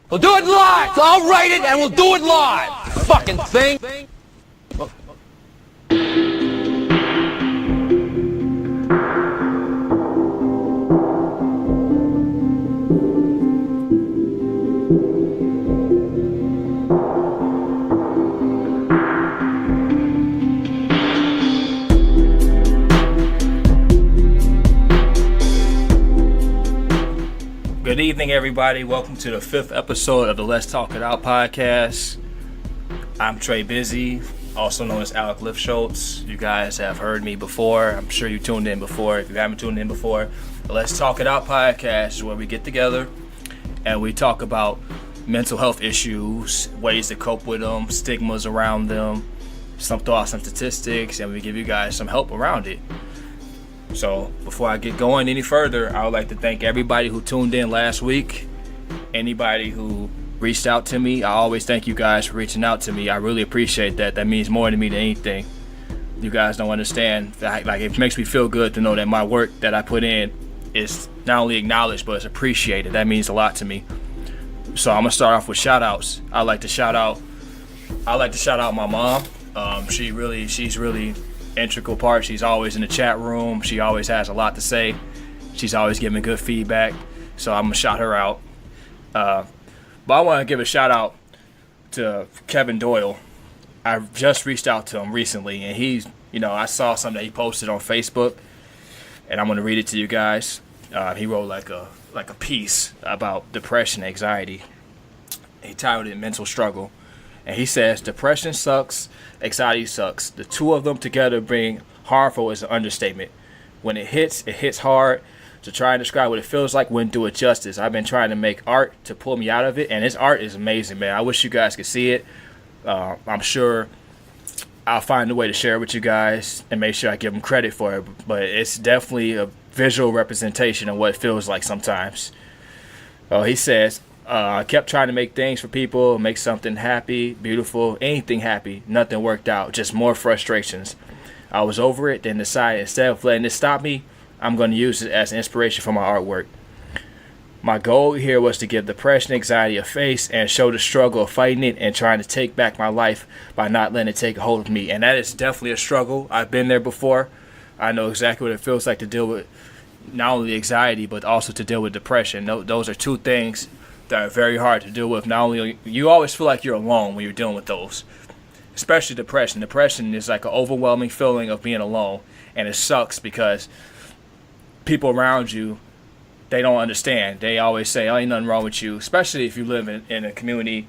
We'll do it live! So I'll write it and we'll do it live! Fucking thing! Good evening, everybody. Welcome to the 5th episode of the Let's Talk It Out podcast. I'm Trey Bizzy, also known as Alec Lifschultz. You guys have heard me before. I'm sure you tuned in before. If you haven't tuned in before, the Let's Talk It Out podcast is where we get together and we talk about mental health issues, ways to cope with them, stigmas around them, some thoughts and statistics, and we give you guys some help around it. So before I get going any further, I would like to thank everybody who tuned in last week. Anybody who reached out to me, I always thank you guys for reaching out to me. I really appreciate that. That means more to me than anything. You guys don't understand. Like, it makes me feel good to know that my work that I put in is not only acknowledged, but it's appreciated. That means a lot to me. So I'm gonna start off with shout outs. I like to shout out my mom. She's really integral part. She's always in the chat room. She always has a lot to say. She's always giving good feedback. So I'm gonna shout her out. But I want to give a shout out to Kevin Doyle. I just reached out to him recently, and I saw something that he posted on Facebook, and I'm gonna read it to you guys. He wrote like a piece about depression, anxiety. He titled it "Mental Struggle." And he says, depression sucks, anxiety sucks. The two of them together being harmful is an understatement. When it hits hard. To try and describe what it feels like wouldn't do it justice. I've been trying to make art to pull me out of it, and his art is amazing, man. I wish you guys could see it. I'm sure I'll find a way to share it with you guys and make sure I give him credit for it. But it's definitely a visual representation of what it feels like sometimes. He says, I kept trying to make things for people, make something happy, beautiful, anything happy. Nothing worked out, just more frustrations. I was over it, then decided instead of letting it stop me, I'm going to use it as an inspiration for my artwork. My goal here was to give depression, anxiety a face and show the struggle of fighting it and trying to take back my life by not letting it take a hold of me. And that is definitely a struggle. I've been there before. I know exactly what it feels like to deal with not only anxiety, but also to deal with depression. Those are two things that are very hard to deal with. Not only you always feel like you're alone when you're dealing with those, especially depression. Depression is like an overwhelming feeling of being alone, and it sucks because people around you, they don't understand. They always say, oh, ain't nothing wrong with you, especially if you live in a community,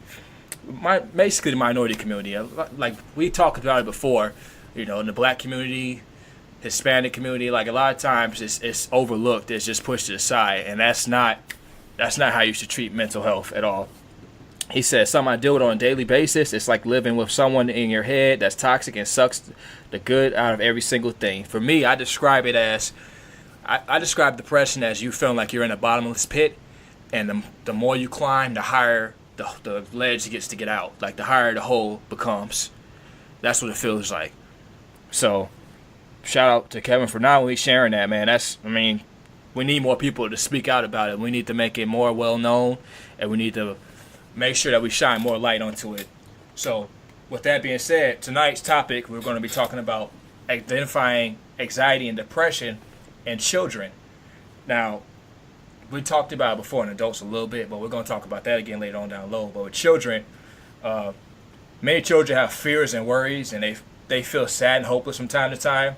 basically the minority community. Like we talked about it before, in the black community, Hispanic community, like a lot of times it's overlooked, it's just pushed to the side, and that's not how you should treat mental health at all. He says, something I deal with on a daily basis. It's like living with someone in your head that's toxic and sucks the good out of every single thing. For me, I describe depression as you feeling like you're in a bottomless pit, and the more you climb, the higher the ledge gets to get out. Like the higher the hole becomes. That's what it feels like. So, shout out to Kevin for not only sharing that, man. We need more people to speak out about it. We need to make it more well known, and we need to make sure that we shine more light onto it. So, with that being said, tonight's topic, we're going to be talking about identifying anxiety and depression in children. Now, we talked about it before in adults a little bit, but we're going to talk about that again later on down low. But with children, many children have fears and worries, and they feel sad and hopeless from time to time.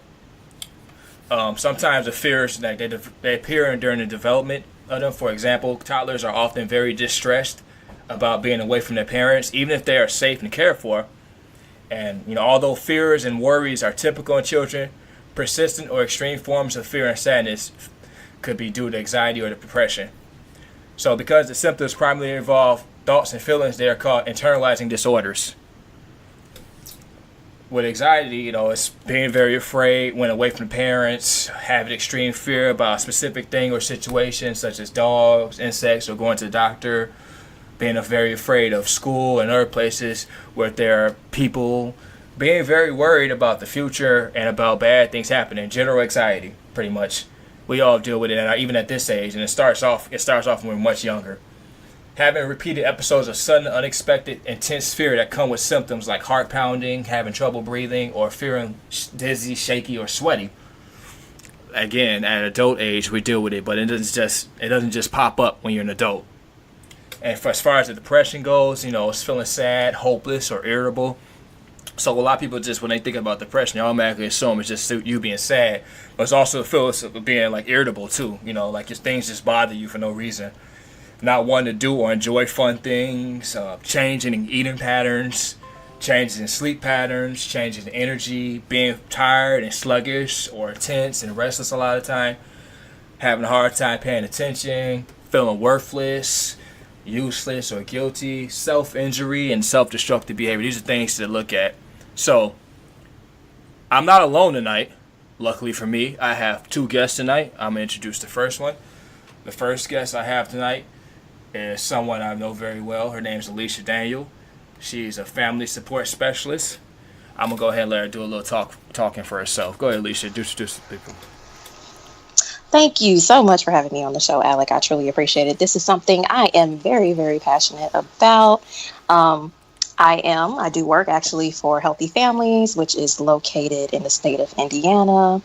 Sometimes the fears that they appear during the development of them. For example, toddlers are often very distressed about being away from their parents, even if they are safe and cared for. And although fears and worries are typical in children, persistent or extreme forms of fear and sadness could be due to anxiety or depression. So because the symptoms primarily involve thoughts and feelings, they are called internalizing disorders. With anxiety, it's being very afraid when away from the parents, having extreme fear about a specific thing or situation, such as dogs, insects, or going to the doctor, being very afraid of school and other places where there are people, being very worried about the future and about bad things happening. General anxiety, pretty much. We all deal with it, even at this age, and it starts off when we're much younger. having repeated episodes of sudden, unexpected, intense fear that come with symptoms like heart pounding, having trouble breathing, or feeling dizzy, shaky, or sweaty. Again, at adult age, we deal with it, but it doesn't just pop up when you're an adult. And as far as the depression goes, it's feeling sad, hopeless, or irritable. So a lot of people just, when they think about depression, they automatically assume it's just you being sad, but it's also the feelings of being like irritable too. Like just things just bother you for no reason. Not wanting to do or enjoy fun things, changing in eating patterns, changes in sleep patterns, changes in energy, being tired and sluggish or tense and restless a lot of the time, having a hard time paying attention, feeling worthless, useless or guilty, self-injury, and self-destructive behavior. These are things to look at. So, I'm not alone tonight. Luckily for me, I have two guests tonight. I'm going to introduce the first one. The first guest I have tonight is someone I know very well. Her name is Alicia Daniel. She's a family support specialist. I'm going to go ahead and let her do a little talking for herself. Go ahead, Alicia. Introduce the people. Thank you so much for having me on the show, Alec. I truly appreciate it. This is something I am very, very passionate about. I do work actually for Healthy Families, which is located in the state of Indiana.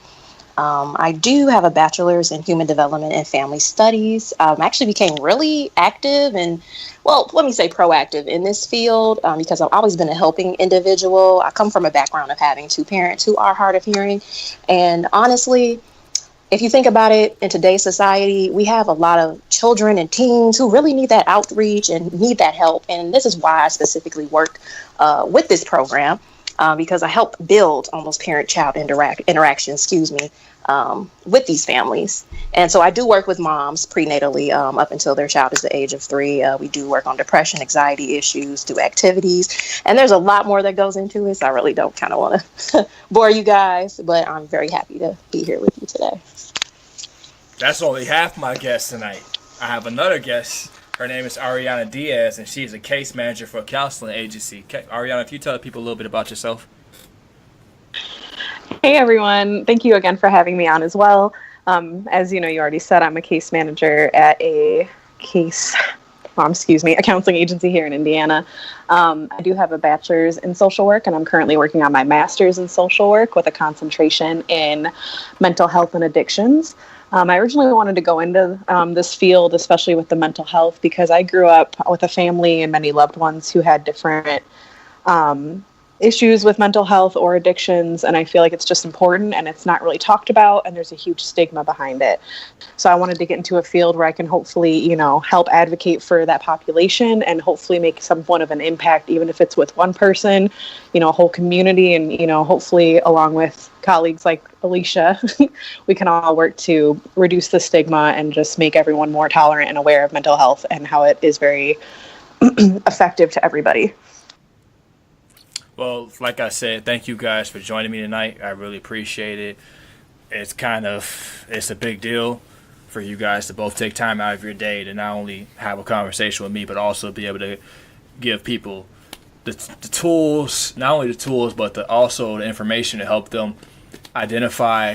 I do have a bachelor's in human development and family studies. I actually became really active and, let me say proactive in this field because I've always been a helping individual. I come from a background of having two parents who are hard of hearing. And honestly, if you think about it, in today's society, we have a lot of children and teens who really need that outreach and need that help. And this is why I specifically work with this program because I help build almost parent-child interaction, with these families. And so I do work with moms prenatally up until their child is the age of 3. We do work on depression, anxiety issues, do activities. And there's a lot more that goes into it. So I really don't kind of want to bore you guys, but I'm very happy to be here with you today. That's only half my guests tonight. I have another guest. Her name is Ariana Diaz, and she's a case manager for a counseling agency. Ariana, if you tell people a little bit about yourself. Hey, everyone. Thank you again for having me on as well. As you know, you already said, I'm a case manager at a counseling agency here in Indiana. I do have a bachelor's in social work, and I'm currently working on my master's in social work with a concentration in mental health and addictions. I originally wanted to go into this field, especially with the mental health, because I grew up with a family and many loved ones who had different issues with mental health or addictions, and I feel like it's just important and it's not really talked about, and there's a huge stigma behind it. So I wanted to get into a field where I can hopefully, help advocate for that population and hopefully make somewhat of an impact, even if it's with one person, a whole community, and hopefully along with colleagues like Alicia, we can all work to reduce the stigma and just make everyone more tolerant and aware of mental health and how it is very effective to everybody. Well, like I said, thank you guys for joining me tonight. I really appreciate it. It's a big deal for you guys to both take time out of your day to not only have a conversation with me, but also be able to give people the tools, not only the tools, but also the information to help them identify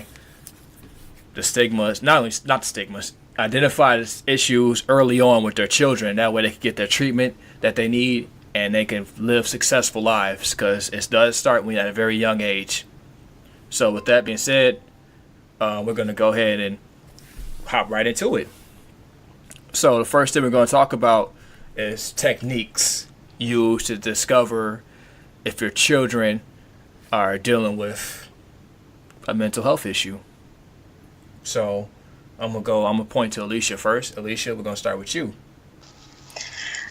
the stigmas, not the stigmas, identify the issues early on with their children. That way they can get their treatment that they need and they can live successful lives, because it does start when you're at a very young age. So with that being said, we're going to go ahead and hop right into it. So the first thing we're going to talk about is techniques used to discover if your children are dealing with a mental health issue. So I'm going to point to Alicia first. Alicia, we're going to start with you.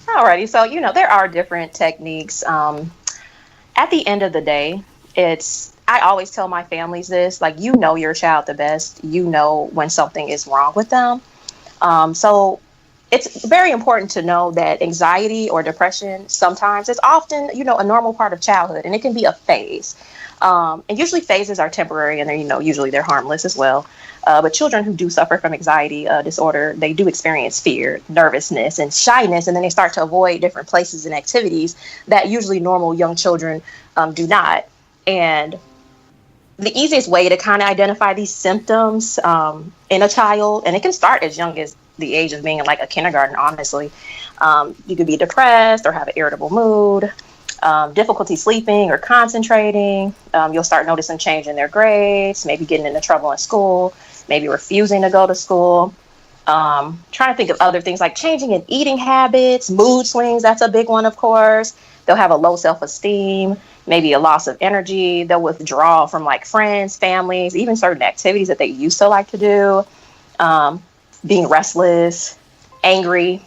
Alrighty, so there are different techniques. At the end of the day, I always tell my families this, like, your child the best, when something is wrong with them. So it's very important to know that anxiety or depression sometimes it's often, a normal part of childhood, and it can be a phase. And usually phases are temporary, and they're, usually they're harmless as well. But children who do suffer from anxiety disorder, they do experience fear, nervousness, and shyness, and then they start to avoid different places and activities that usually normal young children do not. And the easiest way to kind of identify these symptoms in a child, and it can start as young as the age of being in like a kindergarten, honestly. You could be depressed or have an irritable mood, difficulty sleeping or concentrating. You'll start noticing change in their grades, maybe getting into trouble in school, maybe refusing to go to school. Trying to think of other things like changing in eating habits, mood swings. That's a big one, of course. They'll have a low self-esteem, maybe a loss of energy. They'll withdraw from like friends, families, even certain activities that they used to like to do. Being restless, angry,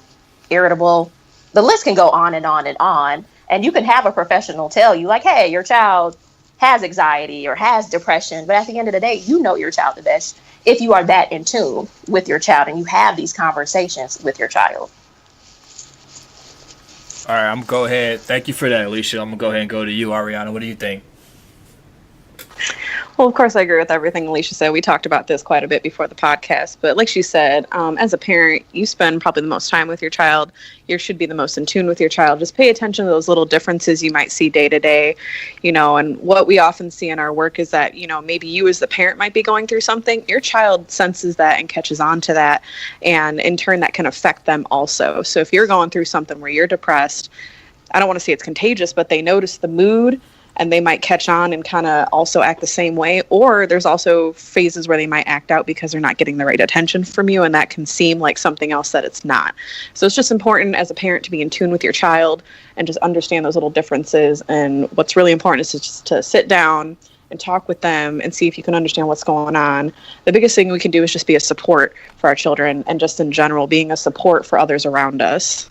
irritable. The list can go on and on and on. And you can have a professional tell you like, hey, your child has anxiety or has depression. But at the end of the day, you know your child the best if you are that in tune with your child and you have these conversations with your child. All right, I'm going to go ahead. Thank you for that, Alicia. I'm going to go ahead and go to you, Ariana. What do you think? Well, of course, I agree with everything Alicia said. We talked about this quite a bit before the podcast. But like she said, as a parent, you spend probably the most time with your child. You should be the most in tune with your child. Just pay attention to those little differences you might see day to day. And what we often see in our work is that, maybe you as the parent might be going through something. Your child senses that and catches on to that. And in turn, that can affect them also. So if you're going through something where you're depressed, I don't want to say it's contagious, but they notice the mood and they might catch on and kind of also act the same way. Or there's also phases where they might act out because they're not getting the right attention from you, and that can seem like something else that it's not. So it's just important as a parent to be in tune with your child and just understand those little differences. And what's really important is just to sit down and talk with them and see if you can understand what's going on. The biggest thing we can do is just be a support for our children, and just in general, being a support for others around us.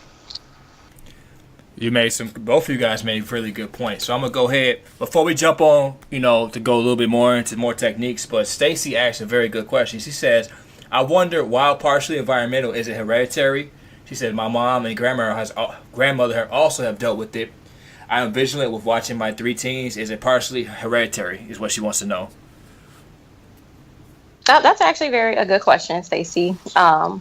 Both of you guys made really good points. So I'm going to go ahead, before we jump on, to go a little bit more into more techniques, but Stacy asked a very good question. She says, I wonder, while partially environmental, is it hereditary? She said, my mom and grandmother also have dealt with it. I am vigilant with watching my 3 teens. Is it partially hereditary, is what she wants to know. That's actually a good question, Stacy. The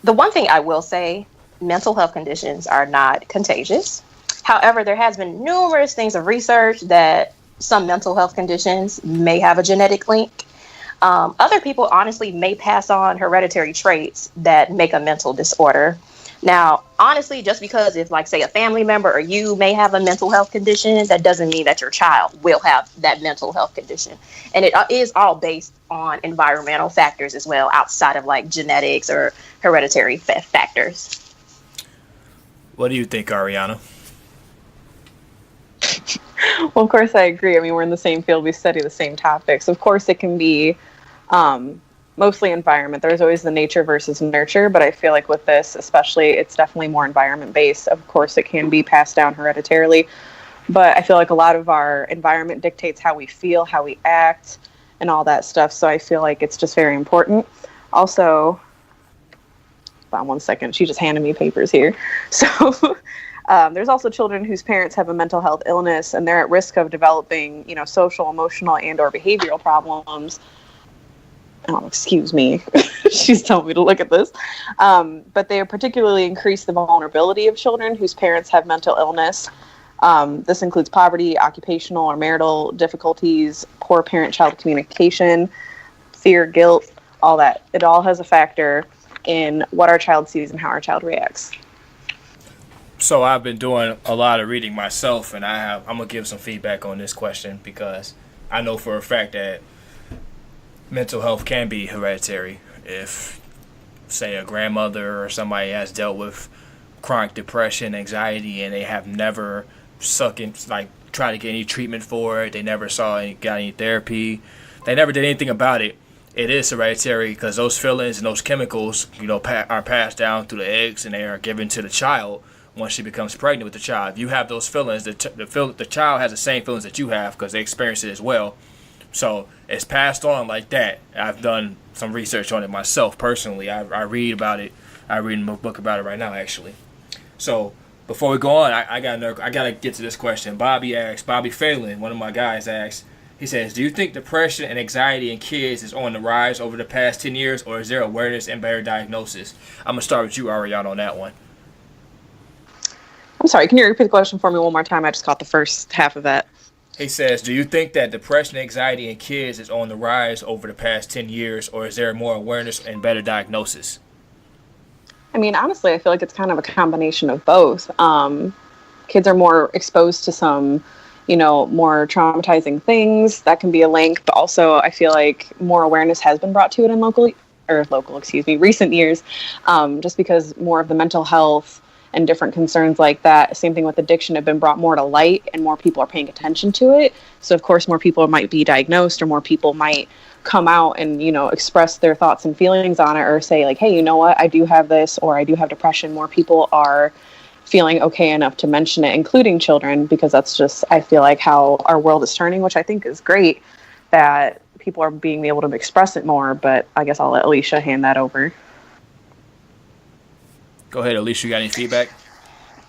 one thing I will say, mental health conditions are not contagious. However, there has been numerous things of research that some mental health conditions may have a genetic link. Other people honestly may pass on hereditary traits that make a mental disorder. Now, honestly, just because if like say a family member or you may have a mental health condition, that doesn't mean that your child will have that mental health condition. And it is all based on environmental factors as well, outside of like genetics or hereditary factors. What do you think, Ariana? Well, of course, I agree. I mean, we're in the same field. We study the same topics. Of course, it can be mostly environment. There's always the nature versus nurture. But I feel like with this, especially, it's definitely more environment-based. Of course, it can be passed down hereditarily. But I feel like a lot of our environment dictates how we feel, how we act, and all that stuff. So I feel like it's just very important. Also, hold on one second. She just handed me papers here. So there's also children whose parents have a mental health illness, and they're at risk of developing, social, emotional, and or behavioral problems. Oh, excuse me. She's telling me to look at this. But they particularly increase the vulnerability of children whose parents have mental illness. This includes poverty, occupational or marital difficulties, poor parent-child communication, fear, guilt, all that. It all has a factor in what our child sees and how our child reacts. So I've been doing a lot of reading myself, and I'm going to give some feedback on this question because I know for a fact that mental health can be hereditary. If, say, a grandmother or somebody has dealt with chronic depression, anxiety, and they have never tried to get any treatment for it, they never got any therapy, they never did anything about it, it is hereditary because those feelings and those chemicals, are passed down through the eggs and they are given to the child once she becomes pregnant with the child. If you have those feelings, the child has the same feelings that you have because they experience it as well. So it's passed on like that. I've done some research on it myself personally. I read about it. I'm reading a book about it right now, actually. So before we go on, I gotta get to this question. Bobby Phelan, one of my guys, asked. He says, do you think depression and anxiety in kids is on the rise over the past 10 years, or is there awareness and better diagnosis? I'm going to start with you, Ariana, on that one. I'm sorry, can you repeat the question for me one more time? I just caught the first half of that. He says, do you think that depression and anxiety in kids is on the rise over the past 10 years, or is there more awareness and better diagnosis? I mean, honestly, I feel like it's kind of a combination of both. Kids are more exposed to some, more traumatizing things. That can be a link, but also I feel like more awareness has been brought to it in recent years, just because more of the mental health and different concerns like that, same thing with addiction, have been brought more to light and more people are paying attention to it. So of course more people might be diagnosed, or more people might come out and express their thoughts and feelings on it, or say like, hey, you know what, I do have this, or I do have depression. More people are feeling okay enough to mention it, including children, because that's just, I feel like, how our world is turning, which I think is great, that people are being able to express it more. But I guess I'll let Alicia hand that over. Go ahead, Alicia. You got any feedback?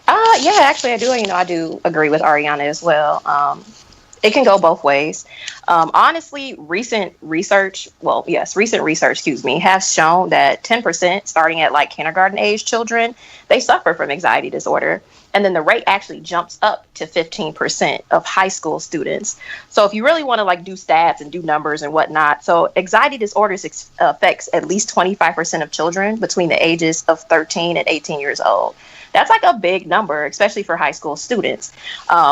Yeah, actually I do. I do agree with Ariana as well. It can go both ways. Honestly, recent research, has shown that 10%, starting at like kindergarten age children, they suffer from anxiety disorder. And then the rate actually jumps up to 15% of high school students. So if you really want to like do stats and do numbers and whatnot, so anxiety disorders affects at least 25% of children between the ages of 13 and 18 years old. That's like a big number, especially for high school students.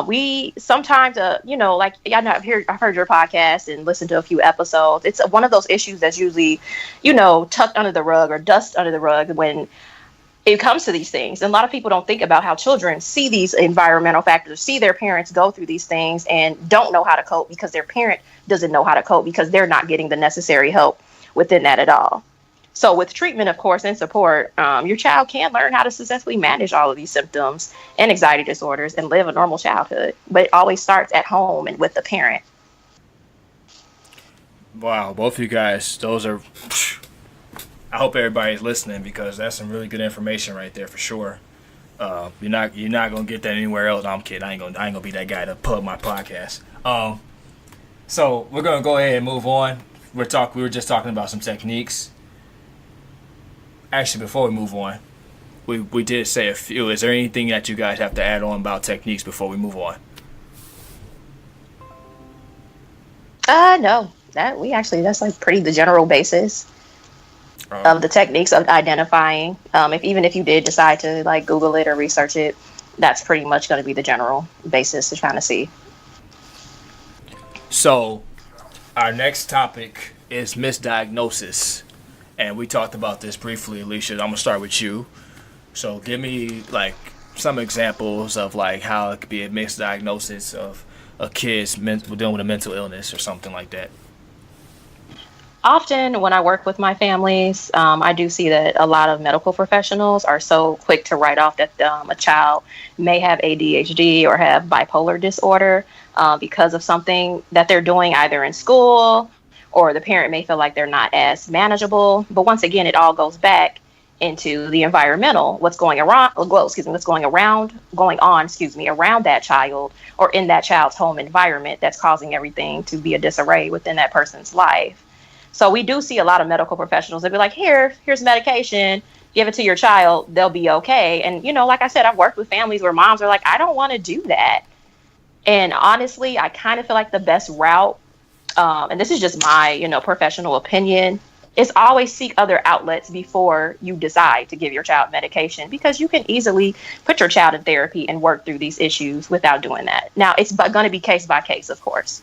We sometimes, I've heard your podcast and listened to a few episodes. It's one of those issues that's usually, tucked under the rug or dust under the rug when it comes to these things. And a lot of people don't think about how children see these environmental factors, see their parents go through these things and don't know how to cope because their parent doesn't know how to cope because they're not getting the necessary help within that at all. So with treatment, of course, and support, your child can learn how to successfully manage all of these symptoms and anxiety disorders and live a normal childhood. But it always starts at home and with the parent. Wow, both of you guys, those are... I hope everybody's listening, because that's some really good information right there for sure. You're not gonna get that anywhere else. No, I'm kidding. I ain't gonna be that guy to plug my podcast. So we're gonna go ahead and move on. We were just talking about some techniques. Actually, before we move on, we did say a few. Is there anything that you guys have to add on about techniques before we move on? No, that's like pretty the general basis of the techniques of identifying. If you did decide to like Google it or research it, that's pretty much going to be the general basis to kind of see. So our next topic is misdiagnosis. And we talked about this briefly, Alicia. I'm going to start with you. So give me like some examples of like how it could be a misdiagnosis of a kid's dealing with a mental illness or something like that. Often when I work with my families, I do see that a lot of medical professionals are so quick to write off that a child may have ADHD or have bipolar disorder because of something that they're doing either in school, or the parent may feel like they're not as manageable. But once again, it all goes back into the environmental, what's going on around that child or in that child's home environment that's causing everything to be a disarray within that person's life. So we do see a lot of medical professionals that be like, here's medication, give it to your child, they'll be okay. And, like I said, I've worked with families where moms are like, I don't want to do that. And honestly, I kind of feel like the best route, and this is just my, professional opinion, is always seek other outlets before you decide to give your child medication, because you can easily put your child in therapy and work through these issues without doing that. Now, it's going to be case by case, of course.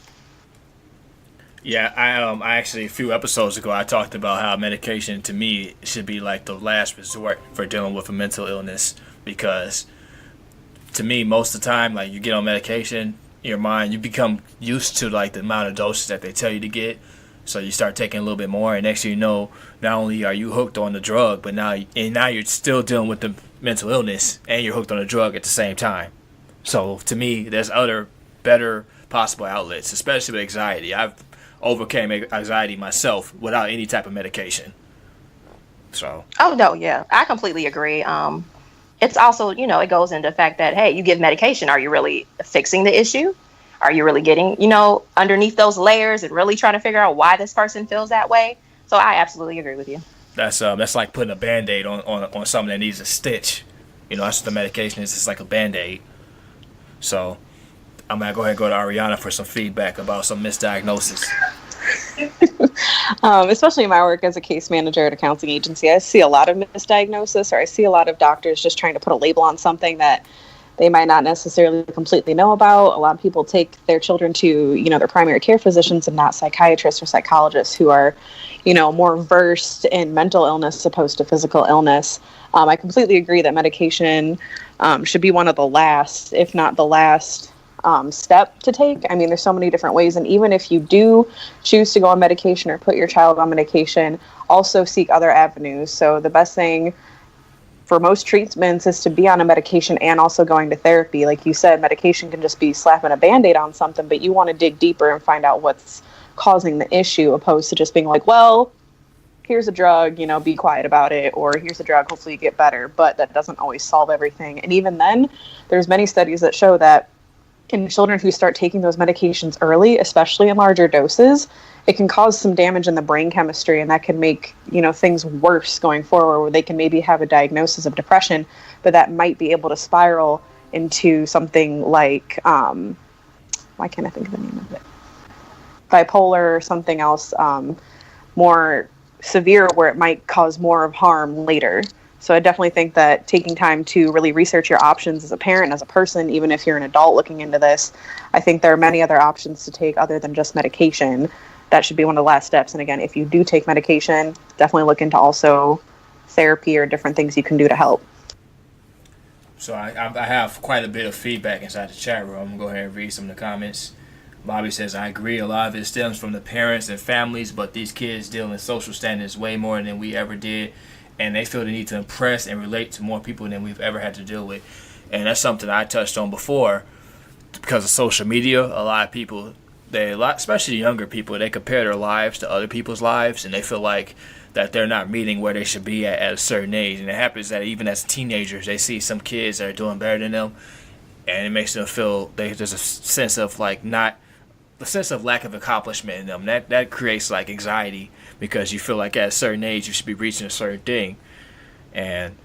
Yeah, I actually, a few episodes ago, I talked about how medication to me should be like the last resort for dealing with a mental illness, because to me, most of the time, like you get on medication, your mind, you become used to like the amount of doses that they tell you to get. So you start taking a little bit more, and next thing you know, not only are you hooked on the drug, but now you're still dealing with the mental illness and you're hooked on the drug at the same time. So to me, there's other better possible outlets, especially with anxiety. I've overcame anxiety myself without any type of medication. So. Oh no, yeah, I completely agree. It's also, it goes into the fact that, hey, you give medication. Are you really fixing the issue? Are you really getting, underneath those layers and really trying to figure out why this person feels that way? So I absolutely agree with you. That's like putting a Band-Aid on something that needs a stitch. That's what the medication is. It's like a Band-Aid. So I'm gonna go ahead and go to Ariana for some feedback about some misdiagnosis. Especially in my work as a case manager at a counseling agency, I see a lot of misdiagnosis, or I see a lot of doctors just trying to put a label on something that they might not necessarily completely know about. A lot of people take their children to, their primary care physicians and not psychiatrists or psychologists who are, more versed in mental illness as opposed to physical illness. I completely agree that medication should be one of the last, if not the last, step to take. I mean, there's so many different ways. And even if you do choose to go on medication or put your child on medication, also seek other avenues. So the best thing for most treatments is to be on a medication and also going to therapy. Like you said, medication can just be slapping a Band-Aid on something, but you want to dig deeper and find out what's causing the issue, opposed to just being like, well, here's a drug, be quiet about it, or here's a drug, hopefully you get better. But that doesn't always solve everything. And even then, there's many studies that show that in children who start taking those medications early, especially in larger doses, it can cause some damage in the brain chemistry, and that can make, things worse going forward, where they can maybe have a diagnosis of depression, but that might be able to spiral into something like, why can't I think of the name of it? Bipolar or something else more severe, where it might cause more of harm later. So I definitely think that taking time to really research your options as a parent, as a person, even if you're an adult looking into this, I think there are many other options to take other than just medication. That should be one of the last steps. And again, if you do take medication, definitely look into also therapy or different things you can do to help. So I have quite a bit of feedback inside the chat room. I'm going to go ahead and read some of the comments. Bobby says, I agree. A lot of it stems from the parents and families, but these kids deal in social standards way more than we ever did. And they feel the need to impress and relate to more people than we've ever had to deal with. And that's something I touched on before. Because of social media, a lot of people, especially younger people, they compare their lives to other people's lives, and they feel like that they're not meeting where they should be at a certain age. And it happens that even as teenagers, they see some kids that are doing better than them, and it makes them feel there's a sense of lack of accomplishment in them. That creates like anxiety, because you feel like at a certain age you should be reaching a certain thing. And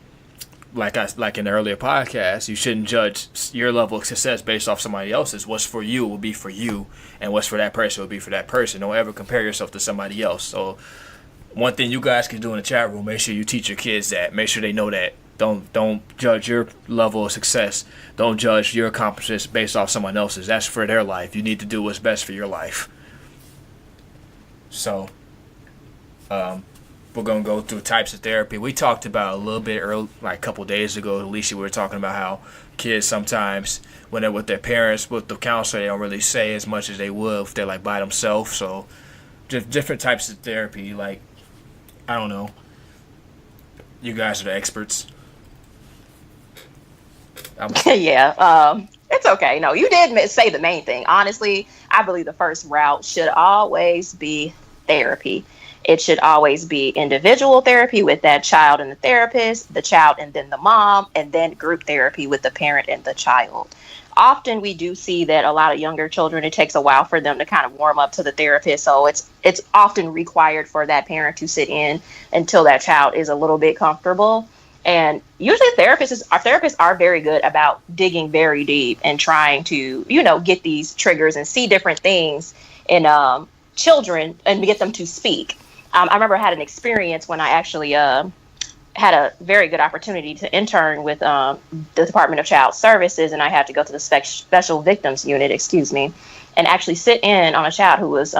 like in the earlier podcast, you shouldn't judge your level of success based off somebody else's. What's for you will be for you, and what's for that person will be for that person. Don't ever compare yourself to somebody else. So one thing you guys can do in the chat room, make sure you teach your kids that. Make sure they know that. Don't judge your level of success. Don't judge your accomplishments based off someone else's. That's for their life. You need to do what's best for your life. So we're going to go through types of therapy. We talked about a little bit early, like a couple days ago, Alicia, we were talking about how kids sometimes, when they're with their parents, with the counselor, they don't really say as much as they would if they're like by themselves. So just different types of therapy. Like, I don't know. You guys are the experts. Yeah, it's okay. No, you did say the main thing. Honestly, I believe the first route should always be therapy. It should always be individual therapy with that child and the therapist, the child and then the mom, and then group therapy with the parent and the child. Often we do see that a lot of younger children, it takes a while for them to kind of warm up to the therapist. So it's often required for that parent to sit in until that child is a little bit comfortable. And usually our therapists are very good about digging very deep and trying to, get these triggers and see different things in children and get them to speak. I remember I had an experience when I actually had a very good opportunity to intern with the Department of Child Services, and I had to go to the Special Victims Unit, and actually sit in on a child who was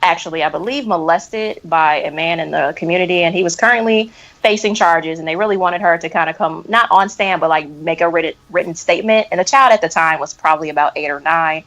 actually, I believe, molested by a man in the community, and he was currently facing charges, and they really wanted her to kind of come, not on stand, but like make a written statement. And the child at the time was probably about 8 or 9.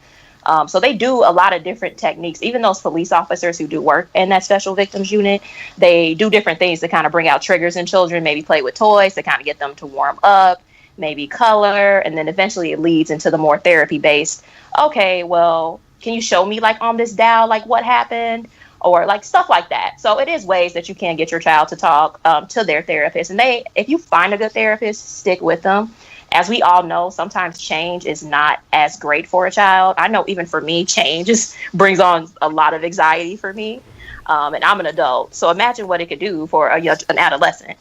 So they do a lot of different techniques. Even those police officers who do work in that special victims unit, they do different things to kind of bring out triggers in children, maybe play with toys to kind of get them to warm up, maybe color, and then eventually it leads into the more therapy-based, okay, well, can you show me like on this dial, like what happened? Or like stuff like that. So it is ways that you can get your child to talk to their therapist. And if you find a good therapist, stick with them. As we all know, sometimes change is not as great for a child. I know even for me, change brings on a lot of anxiety for me. And I'm an adult. So imagine what it could do for an adolescent.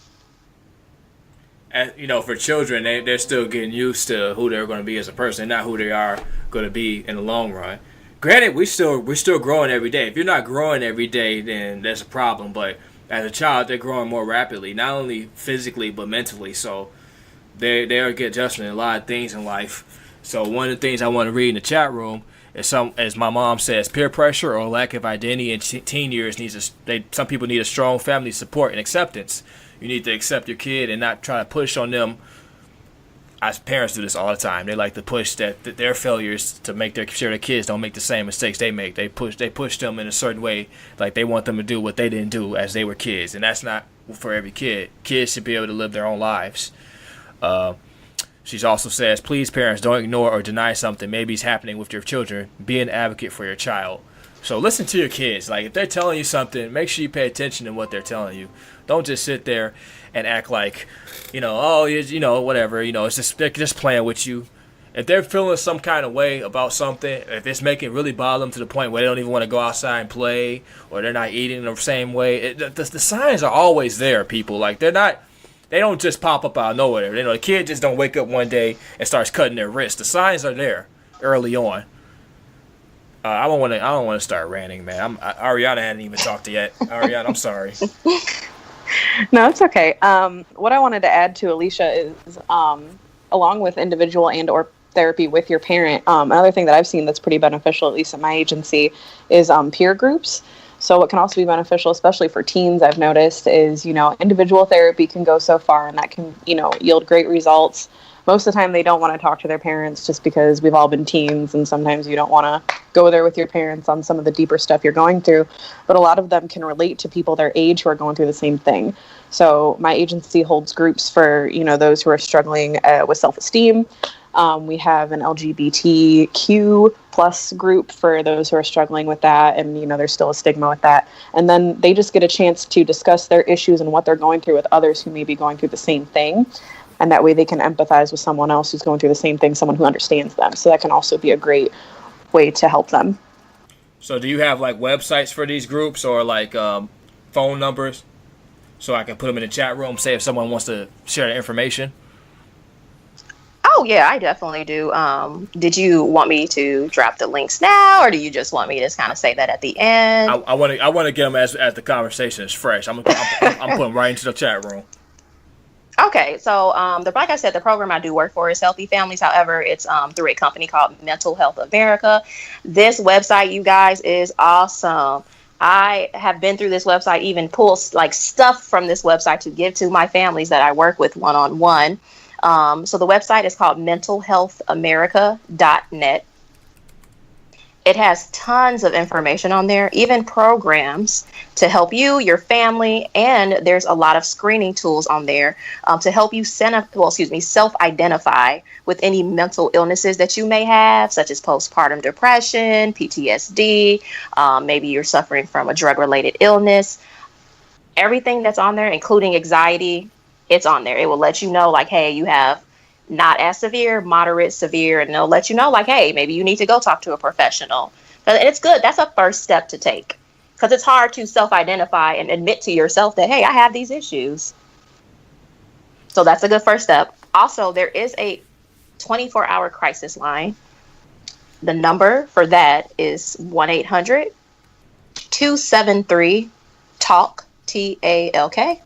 for children, they're still getting used to who they're going to be as a person, not who they are going to be in the long run. Granted, we're still growing every day. If you're not growing every day, then that's a problem. But as a child, they're growing more rapidly, not only physically but mentally. So they are get adjustment in a lot of things in life. So one of the things I want to read in the chat room is as my mom says, peer pressure or lack of identity in teen years some people need a strong family support and acceptance. You need to accept your kid and not try to push on them. As parents do this all the time. They like to push that their failures to make sure their kids don't make the same mistakes they make. They push them in a certain way, like they want them to do what they didn't do as they were kids, and that's not for every kid. Kids should be able to live their own lives. She also says, please, parents, don't ignore or deny something maybe is happening with your children. Be an advocate for your child. So listen to your kids. Like, if they're telling you something, make sure you pay attention to what they're telling you. Don't just sit there and act like, whatever. It's just they're just playing with you. If they're feeling some kind of way about something, if it's making really bother them to the point where they don't even want to go outside and play, or they're not eating the same way, the signs are always there, people. Like, they don't just pop up out of nowhere. The kid just don't wake up one day and starts cutting their wrist. The signs are there early on. I don't want to start ranting, man. Ariana hadn't even talked to yet. Ariana, I'm sorry. No, it's okay. What I wanted to add to Alicia is, along with individual and or therapy with your parent, another thing that I've seen that's pretty beneficial, at least at my agency, is peer groups. So what can also be beneficial, especially for teens, I've noticed, is, individual therapy can go so far, and that can, yield great results. Most of the time they don't want to talk to their parents just because we've all been teens, and sometimes you don't want to go there with your parents on some of the deeper stuff you're going through. But a lot of them can relate to people their age who are going through the same thing. So my agency holds groups for, those who are struggling with self-esteem. We have an LGBTQ plus group for those who are struggling with that. And, there's still a stigma with that. And then they just get a chance to discuss their issues and what they're going through with others who may be going through the same thing. And that way they can empathize with someone else who's going through the same thing, someone who understands them. So that can also be a great way to help them. So do you have like websites for these groups or like phone numbers so I can put them in the chat room, say if someone wants to share the information? Oh, yeah, I definitely do. Did you want me to drop the links now, or do you just want me to just kind of say that at the end? I want to get them as the conversation is fresh. I'm putting them right into the chat room. Okay, so like I said, the program I do work for is Healthy Families. However, it's through a company called Mental Health America. This website, you guys, is awesome. I have been through this website, even pull like stuff from this website to give to my families that I work with one-on-one. So the website is called mentalhealthamerica.net. It has tons of information on there, even programs to help you, your family, and there's a lot of screening tools on there to help you self-identify with any mental illnesses that you may have, such as postpartum depression, PTSD, maybe you're suffering from a drug-related illness. Everything that's on there, including anxiety, it's on there. It will let you know, like, hey, you have not as severe, moderate, severe, and they'll let you know, like, hey, maybe you need to go talk to a professional. And it's good. That's a first step to take, because it's hard to self-identify and admit to yourself that, hey, I have these issues. So that's a good first step. Also, there is a 24-hour crisis line. The number for that is 1-800-273-TALK, TALK.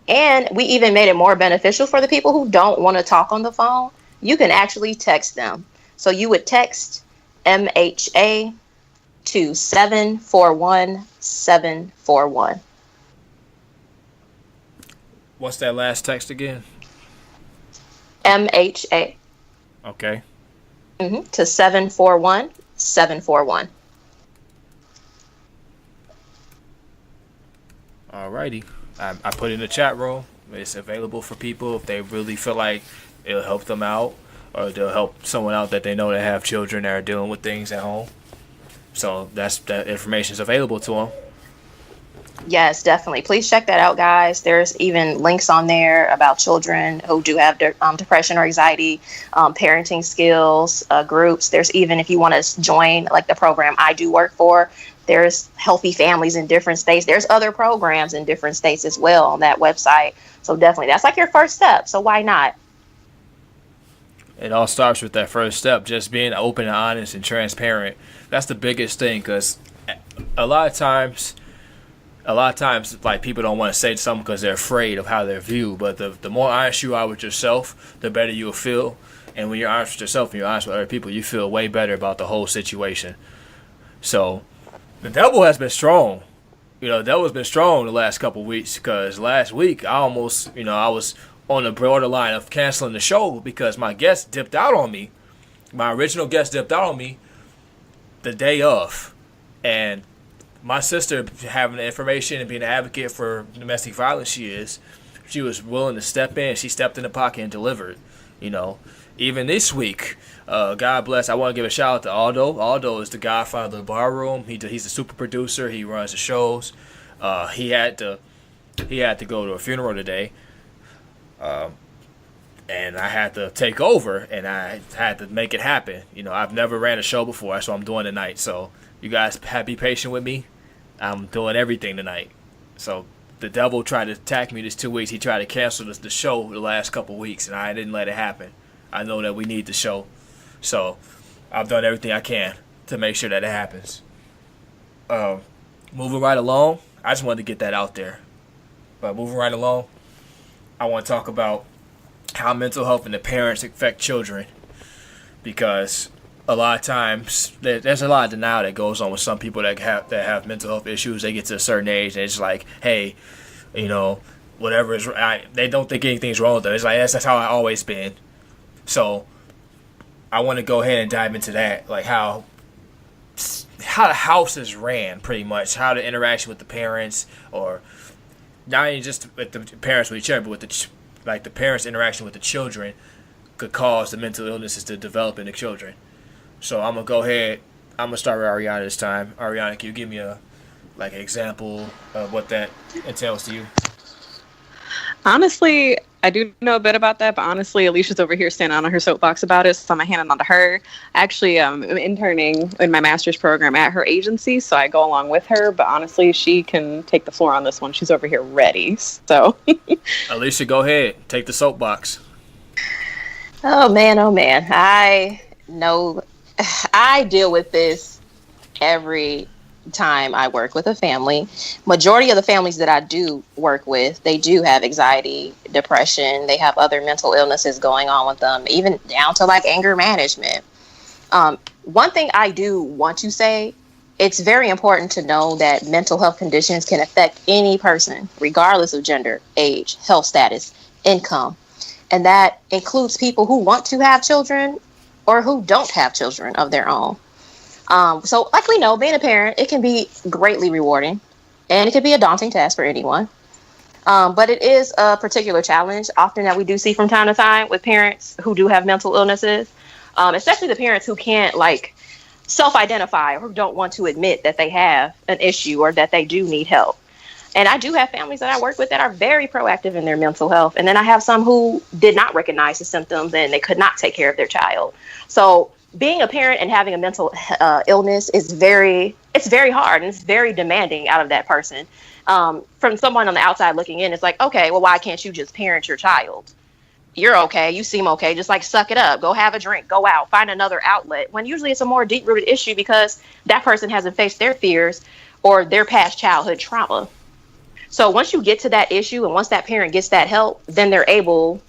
And we even made it more beneficial for the people who don't want to talk on the phone. You can actually text them. So you would text MHA to 741-741. What's that last text again? MHA. Okay. To 741-741. Alrighty. I put it in the chat room. It's available for people if they really feel like it'll help them out, or they'll help someone out that they know that have children that are dealing with things at home. So that information is available to them. Yes, definitely. Please check that out, guys. There's even links on there about children who do have depression or anxiety, parenting skills, groups. There's even, if you want to join like the program I do work for, there's Healthy Families in different states. There's other programs in different states as well on that website So definitely, that's like your first step. So why not? It all starts with that first step, just being open and honest and transparent. That's the biggest thing, because a lot of times, like, people don't want to say something because they're afraid of how they're viewed. But the more honest you are with yourself, the better you'll feel. And when you're honest with yourself and you're honest with other people, you feel way better about the whole situation. So the devil has been strong. The devil's been strong the last couple of weeks, because last week I almost, I was on the borderline of canceling the show because my guest dipped out on me. My original guest dipped out on me the day of. And my sister, having the information and being an advocate for domestic violence she was willing to step in. She stepped in the pocket and delivered. Even this week, God bless, I want to give a shout out to Aldo. Aldo is the godfather of the barroom. He's a super producer. He runs the shows. He had to go to a funeral today. And I had to take over, and I had to make it happen. I've never ran a show before. That's what I'm doing tonight. So you guys be patient with me. I'm doing everything tonight. So the devil tried to attack me this 2 weeks. He tried to cancel the show the last couple weeks, and I didn't let it happen. I know that we need the show. So I've done everything I can to make sure that it happens. Moving right along, I just wanted to get that out there. But moving right along, I want to talk about how mental health and the parents affect children, because a lot of times there's a lot of denial that goes on with some people that have mental health issues. They get to a certain age and it's like, hey, whatever is right. They don't think anything's wrong with them. It's like that's how I always been. So I want to go ahead and dive into that, like how the house is ran, pretty much, how the interaction with the parents, or not even just with the parents with each other, but with the parents' interaction with the children could cause the mental illnesses to develop in the children. So I'm gonna go ahead. I'm gonna start with Ariana this time. Ariana, can you give me an example of what that entails to you? Honestly, I do know a bit about that, but honestly, Alicia's over here standing on her soapbox about it, so I'm going to hand it on to her. Actually, I'm interning in my master's program at her agency, so I go along with her, but honestly, she can take the floor on this one. She's over here ready, so. Alicia, go ahead. Take the soapbox. Oh, man. I know I deal with this every time I work with a family. Majority of the families that I do work with, they do have anxiety, depression. They have other mental illnesses going on with them, even down to like anger management. One thing I do want to say, it's very important to know that mental health conditions can affect any person, regardless of gender, age, health status, income. And that includes people who want to have children or who don't have children of their own. So like we know, being a parent, it can be greatly rewarding and it can be a daunting task for anyone. But it is a particular challenge often that we do see from time to time with parents who do have mental illnesses, especially the parents who can't self-identify or who don't want to admit that they have an issue or that they do need help. And I do have families that I work with that are very proactive in their mental health. And then I have some who did not recognize the symptoms and they could not take care of their child. So being a parent and having a mental illness is very hard and it's very demanding out of that person. From someone on the outside looking in, it's like, okay, well, why can't you just parent your child? You're okay. You seem okay. Just suck it up. Go have a drink. Go out. Find another outlet. When usually it's a more deep-rooted issue because that person hasn't faced their fears or their past childhood trauma. So once you get to that issue and once that parent gets that help, then they're able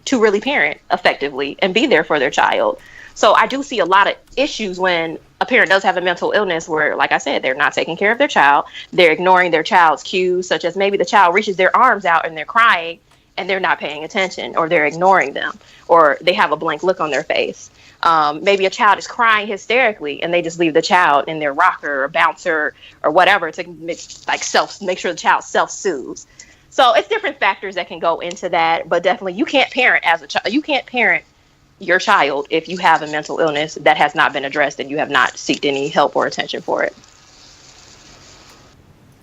to really parent effectively and be there for their child. So I do see a lot of issues when a parent does have a mental illness where, like I said, they're not taking care of their child. They're ignoring their child's cues, such as maybe the child reaches their arms out and they're crying and they're not paying attention, or they're ignoring them, or they have a blank look on their face. Maybe a child is crying hysterically and they just leave the child in their rocker or bouncer or whatever to make sure the child self-soothes. So it's different factors that can go into that, but definitely you can't parent as a child. You can't parent your child if you have a mental illness that has not been addressed and you have not sought any help or attention for it.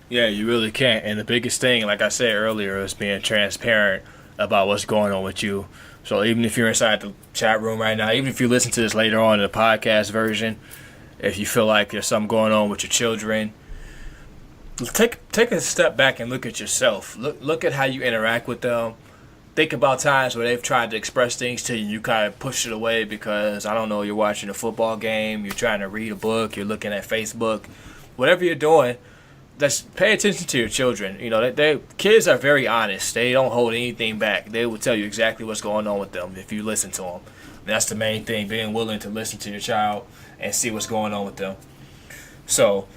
Yeah, you really can't. And the biggest thing, like I said earlier, is being transparent about what's going on with you. So even if you're inside the chat room right now, even if you listen to this later on in the podcast version, if you feel like there's something going on with your children, take a step back and look at yourself. Look at how you interact with them. Think about times where they've tried to express things to you, you kind of push it away because, I don't know, you're watching a football game, you're trying to read a book, you're looking at Facebook. Whatever you're doing, just pay attention to your children. You know, kids are very honest. They don't hold anything back. They will tell you exactly what's going on with them if you listen to them. And that's the main thing, being willing to listen to your child and see what's going on with them. So,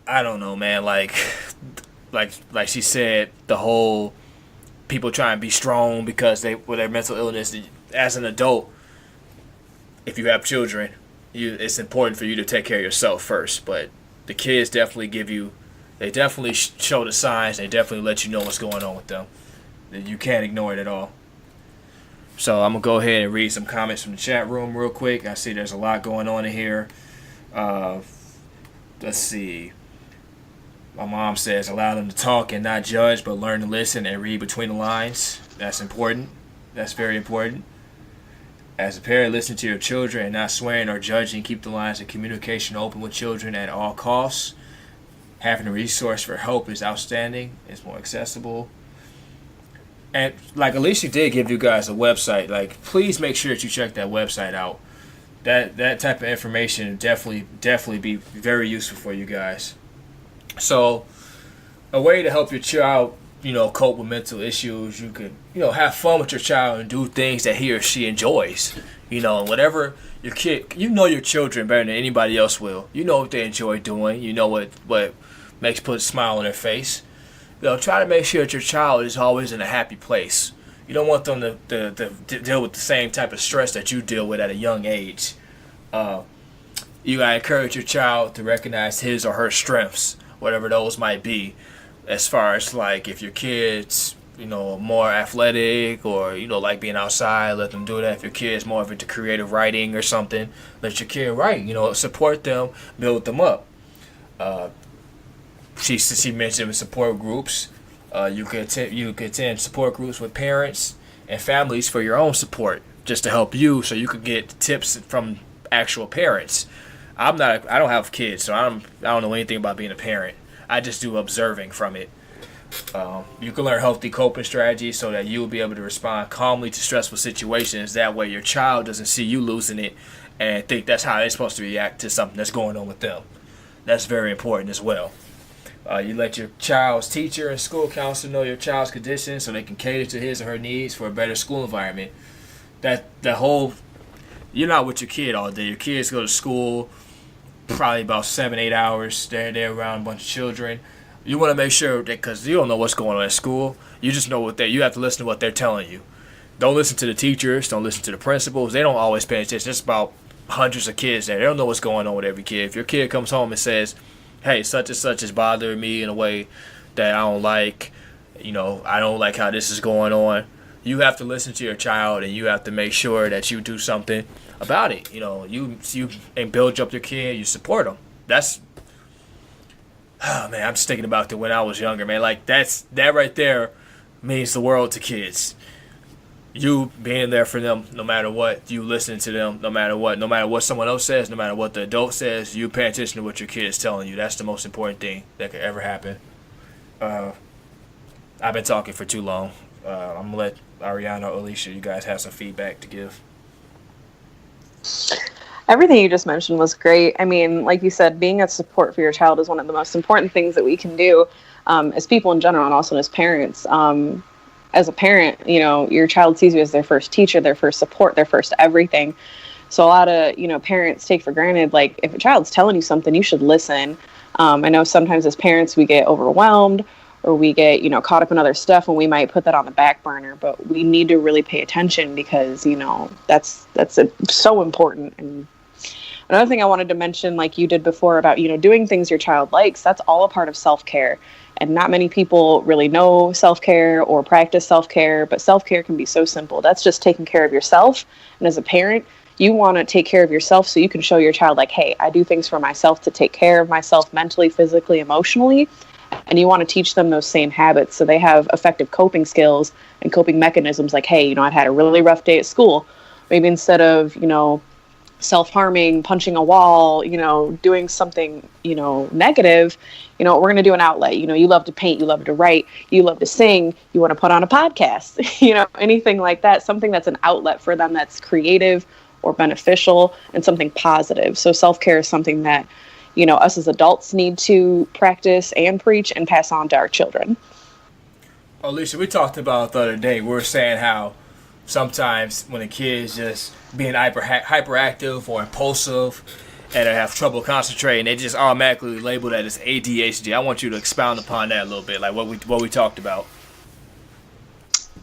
I don't know, man. Like she said, the whole people try and be strong because with their mental illness. As an adult, if you have children, it's important for you to take care of yourself first. But the kids definitely they definitely show the signs. They definitely let you know what's going on with them. You can't ignore it at all. So I'm gonna go ahead and read some comments from the chat room real quick. I see there's a lot going on in here. Let's see. My mom says, allow them to talk and not judge, but learn to listen and read between the lines. That's important. That's very important. As a parent, listen to your children and not swearing or judging. Keep the lines of communication open with children at all costs. Having a resource for help is outstanding. It's more accessible. And like Alicia did give you guys a website. Like, please make sure that you check that website out. That type of information definitely be very useful for you guys. So, a way to help your child, cope with mental issues, you can, have fun with your child and do things that he or she enjoys. Whatever your kid, your children better than anybody else will. You know what they enjoy doing. You know what put a smile on their face. Try to make sure that your child is always in a happy place. You don't want them to deal with the same type of stress that you deal with at a young age. You gotta encourage your child to recognize his or her strengths, whatever those might be, as far as like if your kid's more athletic or like being outside, let them do that. If your kid's more of into creative writing or something, let your kid write. Support them, build them up. She mentioned support groups. You could attend support groups with parents and families for your own support, just to help you, so you could get tips from actual parents. I don't have kids, so I don't know anything about being a parent. I just do observing from it. You can learn healthy coping strategies so that you will be able to respond calmly to stressful situations. That way your child doesn't see you losing it and think that's how they're supposed to react to something that's going on with them. That's very important as well. You let your child's teacher and school counselor know your child's condition so they can cater to his or her needs for a better school environment. You're not with your kid all day. Your kids go to school probably about 7-8 hours. They're around a bunch of children. You want to make sure that, because you don't know what's going on at school, you just know you have to listen to what they're telling you. Don't listen to the teachers. Don't listen to the principals. They don't always pay attention. There's about hundreds of kids there. They don't know what's going on with every kid. If your kid comes home and says, hey, such and such is bothering me in a way that I don't like, I don't like how this is going on, you have to listen to your child and you have to make sure that you do something about it. You and build up your kid, you support them. I'm just thinking about when I was younger, man. Like that right there means the world to kids. You being there for them no matter what, you listening to them no matter what someone else says, no matter what the adult says, you pay attention to what your kid is telling you. That's the most important thing that could ever happen. I've been talking for too long. I'm going to let Ariana or Alicia, you guys have some feedback to give. Everything you just mentioned was great. I mean, like you said, being a support for your child is one of the most important things that we can do as people in general and also as parents. As a parent, your child sees you as their first teacher, their first support, their first everything. So a lot of, parents take for granted, like if a child's telling you something, you should listen. I know sometimes as parents, we get overwhelmed or we get, caught up in other stuff and we might put that on the back burner, but we need to really pay attention because, that's so important. And another thing I wanted to mention, like you did before about, doing things your child likes, that's all a part of self-care. And not many people really know self-care or practice self-care, but self-care can be so simple. That's just taking care of yourself. And as a parent, you want to take care of yourself so you can show your child like, hey, I do things for myself to take care of myself mentally, physically, emotionally. And you want to teach them those same habits so they have effective coping skills and coping mechanisms like, hey, I've had a really rough day at school. Maybe instead of, self-harming, punching a wall, doing something, negative, we're going to do an outlet. You love to paint, you love to write, you love to sing, you want to put on a podcast, anything like that, something that's an outlet for them that's creative or beneficial and something positive. So self-care is something that, us as adults need to practice and preach and pass on to our children. Alicia, we talked about the other day, we were saying how sometimes when a kid is just being hyperactive or impulsive and they have trouble concentrating, they just automatically label that as ADHD. I want you to expound upon that a little bit, like what we talked about.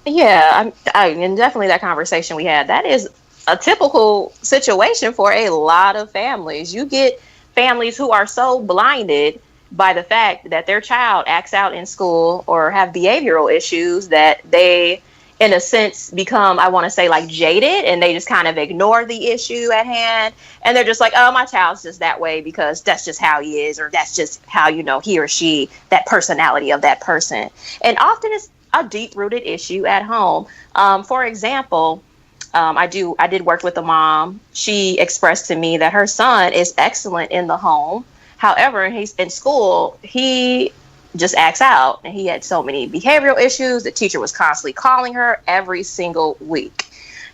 Yeah, and definitely that conversation we had, that is a typical situation for a lot of families. You get families who are so blinded by the fact that their child acts out in school or have behavioral issues that they, in a sense, become, I want to say, like jaded, and they just kind of ignore the issue at hand. And they're just like, oh, my child's just that way because that's just how he is, or that's just how, he or she, that personality of that person. And often it's a deep-rooted issue at home. For example, I did work with a mom. She expressed to me that her son is excellent in the home. However, he's in school, he just acts out, and he had so many behavioral issues. The teacher was constantly calling her every single week.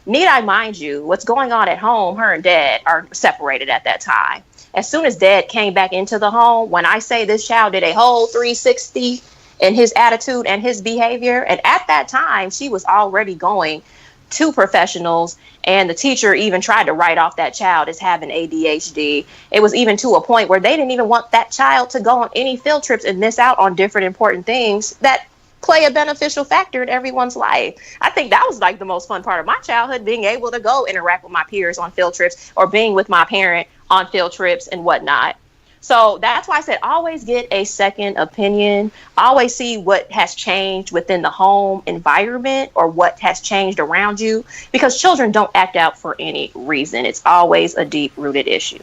Need I mind you, what's going on at home, her and dad are separated at that time. As soon as dad came back into the home, when I say this child did a whole 360 in his attitude and his behavior, and at that time, she was already going to professionals, and the teacher even tried to write off that child as having ADHD. It was even to a point where they didn't even want that child to go on any field trips and miss out on different important things that play a beneficial factor in everyone's life. I think that was like the most fun part of my childhood, being able to go interact with my peers on field trips or being with my parent on field trips and whatnot. So that's why I said always get a second opinion. Always see what has changed within the home environment or what has changed around you, because children don't act out for any reason. It's always a deep-rooted issue.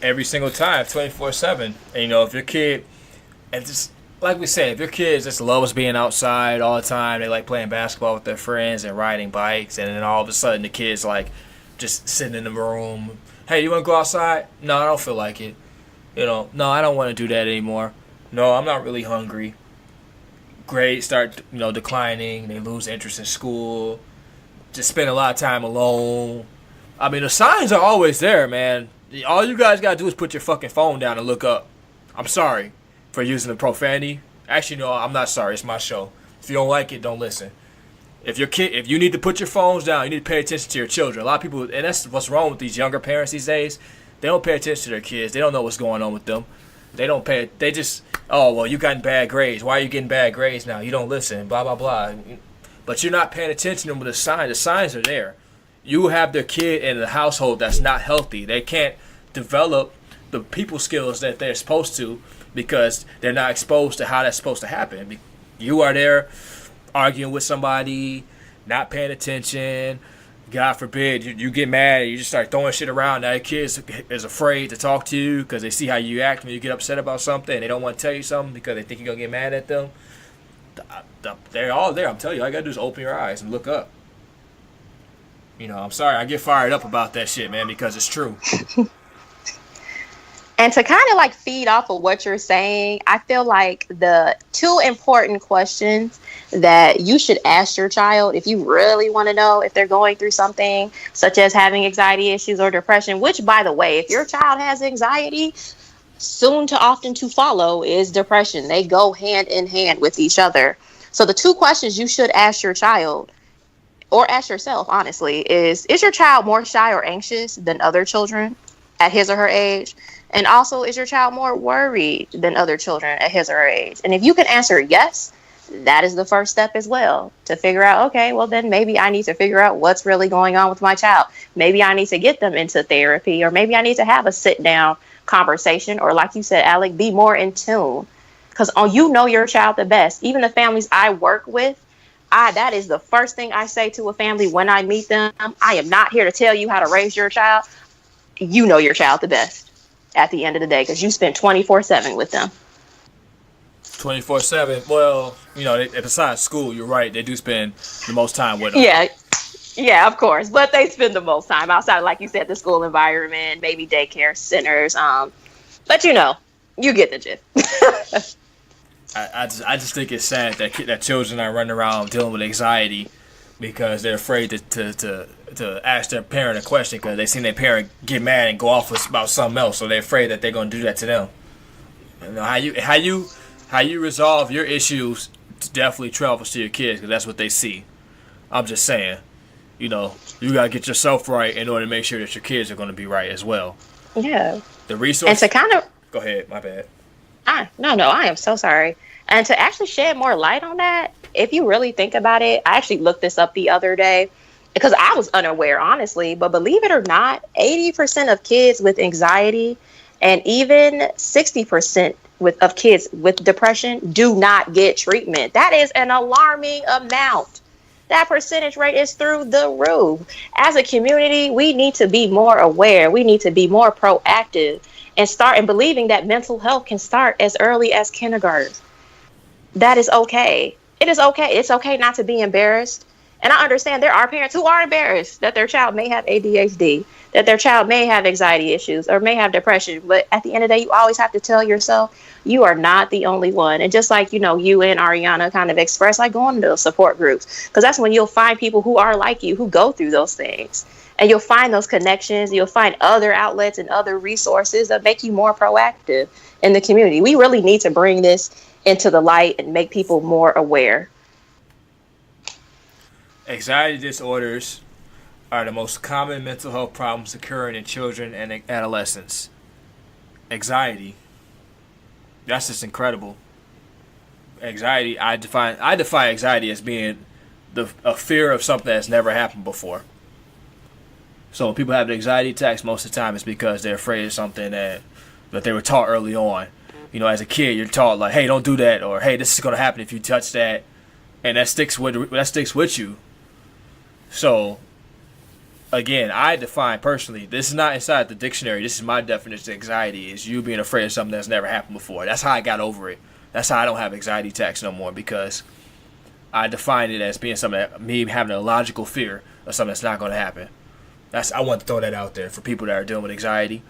Every single time, 24/7. And if your kid, and just like we said, if your kids just loves being outside all the time, they like playing basketball with their friends and riding bikes, and then all of a sudden the kid's like just sitting in the room. Hey, you want to go outside? No, I don't feel like it. No, I don't want to do that anymore. No, I'm not really hungry. Grades start, declining. They lose interest in school. Just spend a lot of time alone. I mean, the signs are always there, man. All you guys got to do is put your fucking phone down and look up. I'm sorry for using the profanity. Actually, no, I'm not sorry. It's my show. If you don't like it, don't listen. If you need to put your phones down, you need to pay attention to your children. A lot of people, and that's what's wrong with these younger parents these days. They don't pay attention to their kids. They don't know what's going on with them. They just, oh, well, you got bad grades. Why are you getting bad grades now? You don't listen, blah, blah, blah. But you're not paying attention to them with the signs. The signs are there. You have their kid in a household that's not healthy. They can't develop the people skills that they're supposed to because they're not exposed to how that's supposed to happen. You are there arguing with somebody, not paying attention. God forbid, you get mad and you just start throwing shit around. Now your kid is afraid to talk to you because they see how you act when you get upset about something. And they don't want to tell you something because they think you're going to get mad at them. They're all there. I'm telling you, all you got to do is open your eyes and look up. I'm sorry. I get fired up about that shit, man, because it's true. And to kind of like feed off of what you're saying, I feel like the two important questions that you should ask your child if you really want to know if they're going through something such as having anxiety issues or depression, which, by the way, if your child has anxiety, soon to often to follow is depression. They go hand in hand with each other. So the two questions you should ask your child, or ask yourself, honestly, is your child more shy or anxious than other children at his or her age? And also, is your child more worried than other children at his or her age? And if you can answer yes, that is the first step as well, to figure out, okay, well, then maybe I need to figure out what's really going on with my child. Maybe I need to get them into therapy, or maybe I need to have a sit down conversation, or like you said, Alec, be more in tune, because you know your child the best. Even the families I work with, that is the first thing I say to a family when I meet them. I am not here to tell you how to raise your child. You know your child the best at the end of the day, because you spend 24/7 with them. 24/7. Well, besides school, you're right. They do spend the most time with them. Yeah. Yeah, of course. But they spend the most time outside, like you said, the school environment, maybe daycare centers. But you get the gist. I just think it's sad that children are running around dealing with anxiety because they're afraid to ask their parent a question because they seen their parent get mad and go off about something else, so they're afraid that they're going to do that to them. How you resolve your issues definitely travels to your kids because that's what they see. I'm just saying, you gotta get yourself right in order to make sure that your kids are going to be right as well. Yeah. The resource. And to kind of go ahead. My bad. No, I am so sorry. And to actually shed more light on that, if you really think about it, I actually looked this up the other day because I was unaware, honestly. But believe it or not, 80% of kids with anxiety and even 60% of kids with depression do not get treatment. That is an alarming amount. That percentage rate is through the roof. As a community, we need to be more aware. We need to be more proactive and start and believing that mental health can start as early as kindergarten. That is okay. It is okay. It's okay not to be embarrassed. And I understand there are parents who are embarrassed that their child may have ADHD, that their child may have anxiety issues or may have depression. But at the end of the day, you always have to tell yourself you are not the only one. And just like, you and Ariana kind of express, like going to support groups, because that's when you'll find people who are like you, who go through those things. And you'll find those connections. You'll find other outlets and other resources that make you more proactive in the community. We really need to bring this into the light and make people more aware. Anxiety disorders are the most common mental health problems occurring in children and adolescents. Anxiety. That's just incredible. Anxiety, I define anxiety as being a fear of something that's never happened before. So when people have anxiety attacks, most of the time it's because they're afraid of something that they were taught early on. As a kid, you're taught like, hey, don't do that, or hey, this is going to happen if you touch that, and that sticks with you. So, again, I define personally, this is not inside the dictionary, this is my definition of anxiety, is you being afraid of something that's never happened before. That's how I got over it. That's how I don't have anxiety attacks no more, because I define it as being something that, me having a logical fear of something that's not going to happen. I want to throw that out there for people that are dealing with anxiety.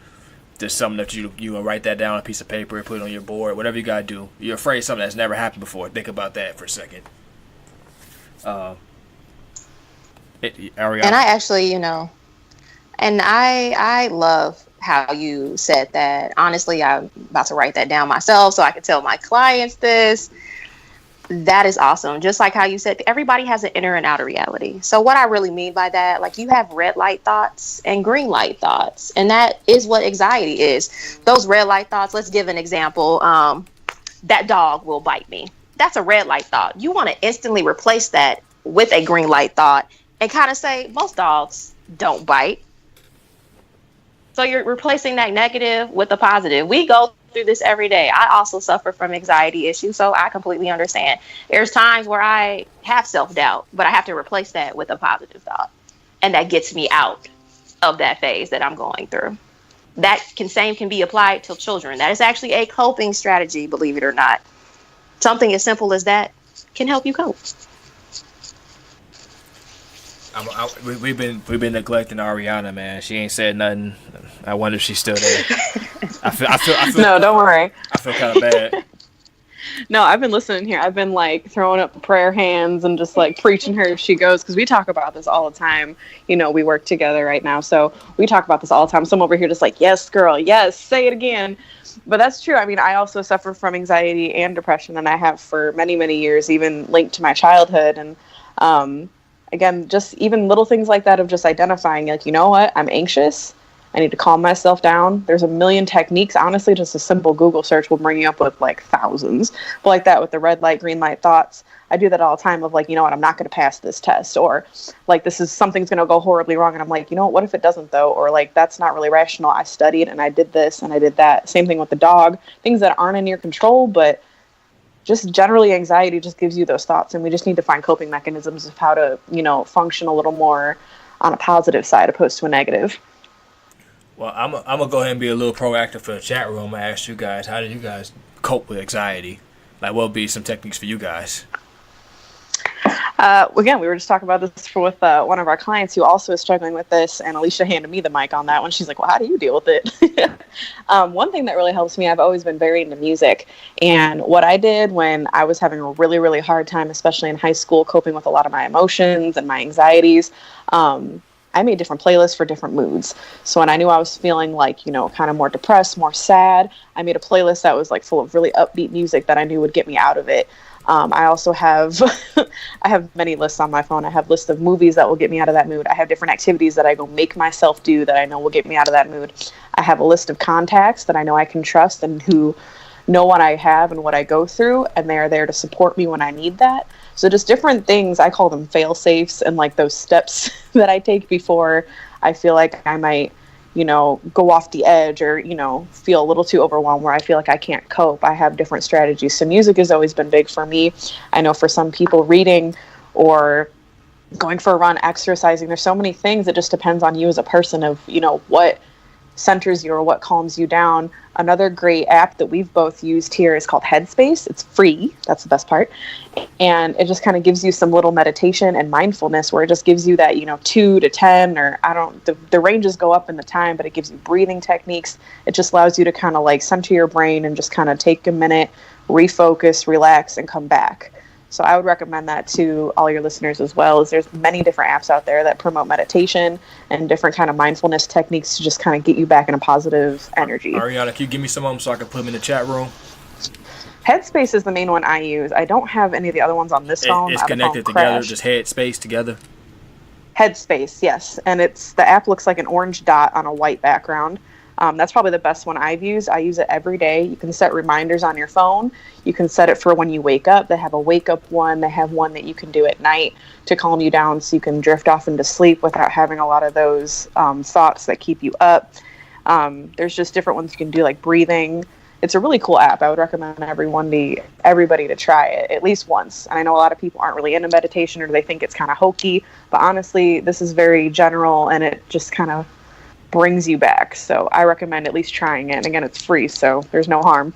There's something that you write that down on a piece of paper, put it on your board, whatever you got to do. You're afraid of something that's never happened before. Think about that for a second. And I actually, and I love how you said that. Honestly, I'm about to write that down myself so I can tell my clients this. That is awesome. Just like how you said, everybody has an inner and outer reality. So what I really mean by that, like you have red light thoughts and green light thoughts. And that is what anxiety is. Those red light thoughts, let's give an example. That dog will bite me. That's a red light thought. You want to instantly replace that with a green light thought and kind of say, most dogs don't bite. So you're replacing that negative with a positive. We go through this every day. I also suffer from anxiety issues, so I completely understand. There's times where I have self-doubt, but I have to replace that with a positive thought. And that gets me out of that phase that I'm going through. Same can be applied to children. That is actually a coping strategy, believe it or not. Something as simple as that can help you cope. We've been neglecting Ariana, man. She ain't said nothing. I wonder if she's still there. I feel. No, don't worry. I feel kind of bad. No, I've been listening here. I've been like throwing up prayer hands and just like preaching her as she goes, because we talk about this all the time. We work together right now, so we talk about this all the time. So I'm over here just like, yes, girl, yes, say it again. But that's true. I mean, I also suffer from anxiety and depression, and I have for many, many years, even linked to my childhood. And again, just even little things like that of just identifying, like, you know what, I'm anxious. I need to calm myself down. There's a million techniques. Honestly, just a simple Google search will bring you up with like thousands. But like that with the red light, green light thoughts, I do that all the time of like, you know what, I'm not going to pass this test. Or like, something's going to go horribly wrong. And I'm like, you know what if it doesn't though? Or like, that's not really rational. I studied and I did this and I did that. Same thing with the dog. Things that aren't in your control, but just generally anxiety just gives you those thoughts. And we just need to find coping mechanisms of how to, function a little more on a positive side opposed to a negative. Well, I'm gonna go ahead and be a little proactive for the chat room. I asked you guys, how do you guys cope with anxiety? Like, what would be some techniques for you guys? Again, we were just talking about this with one of our clients who also is struggling with this, and Alicia handed me the mic on that one. She's like, well, how do you deal with it? One thing that really helps me, I've always been very into music, and what I did when I was having a really, really hard time, especially in high school, coping with a lot of my emotions and my anxieties, I made different playlists for different moods. So when I knew I was feeling like, kind of more depressed, more sad, I made a playlist that was like full of really upbeat music that I knew would get me out of it. I also have I have many lists on my phone. I have lists of movies that will get me out of that mood. I have different activities that I go make myself do that I know will get me out of that mood. I have a list of contacts that I know I can trust and who know what I have and what I go through, and they are there to support me when I need that. So just different things, I call them fail safes, and like those steps that I take before I feel like I might go off the edge or, feel a little too overwhelmed where I feel like I can't cope. I have different strategies. So music has always been big for me. I know for some people, reading or going for a run, exercising, there's so many things. It just depends on you as a person of, what centers you or what calms you down. Another great app that we've both used here is called Headspace. It's free. That's the best part. And it just kind of gives you some little meditation and mindfulness where it just gives you that, 2 to 10 or the ranges go up in the time, but it gives you breathing techniques. It just allows you to kind of like center your brain and just kind of take a minute, refocus, relax, and come back. So I would recommend that to all your listeners as well, as there's many different apps out there that promote meditation and different kind of mindfulness techniques to just kind of get you back in a positive energy. Ariana, can you give me some of them so I can put them in the chat room? Headspace is the main one I use. I don't have any of the other ones on this phone. It's connected together, just Headspace together? Headspace, yes. And the app looks like an orange dot on a white background. That's probably the best one I've used. I use it every day. You can set reminders on your phone. You can set it for when you wake up. They have a wake up one. They have one that you can do at night to calm you down so you can drift off into sleep without having a lot of those thoughts that keep you up. There's just different ones you can do, like breathing. It's a really cool app. I would recommend everybody to try it at least once. And I know a lot of people aren't really into meditation or they think it's kind of hokey, but honestly, this is very general and it just kind of brings you back. So I recommend at least trying it. And again, it's free, so there's no harm.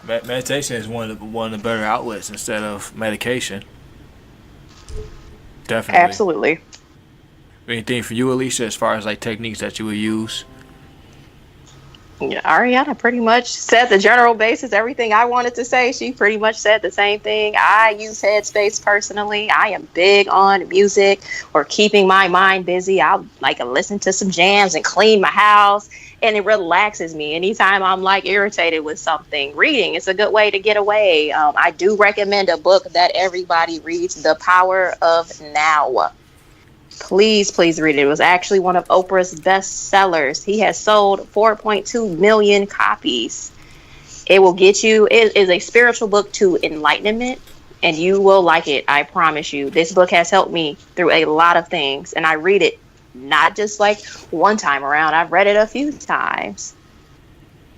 Meditation is one of the better outlets instead of medication. Definitely. Absolutely. Anything for you, Alicia, as far as like techniques that you would use? Yeah, Ariana pretty much said the general basis, everything I wanted to say. She pretty much said the same thing. I use Headspace personally. I am big on music or keeping my mind busy. I'll like listen to some jams and clean my house, and it relaxes me. Anytime I'm like irritated with something, reading is a good way to get away. I do recommend a book that everybody reads, The Power of Now. Please read it. It was actually one of Oprah's best sellers. He has sold 4.2 million copies. It will get you, it is a spiritual book to enlightenment, and you will like it. I promise you. This book has helped me through a lot of things, and I read it not just like one time around. I've read it a few times.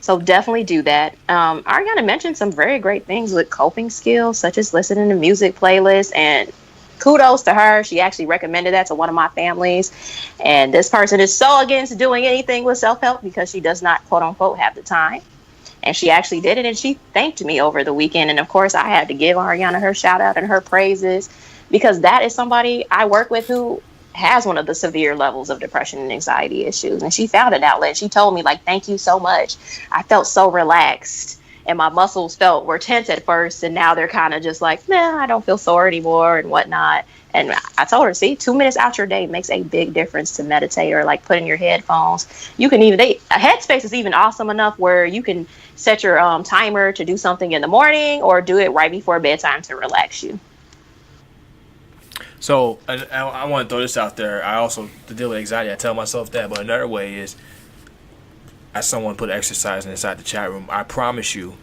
So definitely do that. Ariana mentioned some very great things with coping skills, such as listening to music playlists, and kudos to her. She actually recommended that to one of my families. And this person is so against doing anything with self-help because she does not, quote unquote, have the time. And she actually did it, and she thanked me over the weekend. And of course, I had to give Ariana her shout out and her praises, because that is somebody I work with who has one of the severe levels of depression and anxiety issues. And she found an outlet. She told me, like, thank you so much. I felt so relaxed. And my muscles were tense at first, and now they're kind of just like, I don't feel sore anymore and whatnot. And I told her, see, 2 minutes out your day makes a big difference to meditate, or like put in your headphones. You can even, Headspace is even awesome enough where you can set your timer to do something in the morning or do it right before bedtime to relax you. So I want to throw this out there. I also, to deal with anxiety, I tell myself that, but another way is, as someone put exercise inside the chat room, I promise you,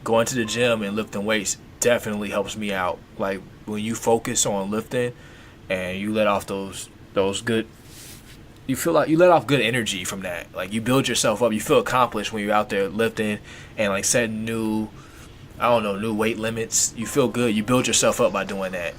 going to the gym and lifting weights definitely helps me out. Like, when you focus on lifting and you let off those good, you feel like you let off good energy from that. Like, you build yourself up. You feel accomplished when you're out there lifting and like setting new weight limits. You feel good. You build yourself up by doing that.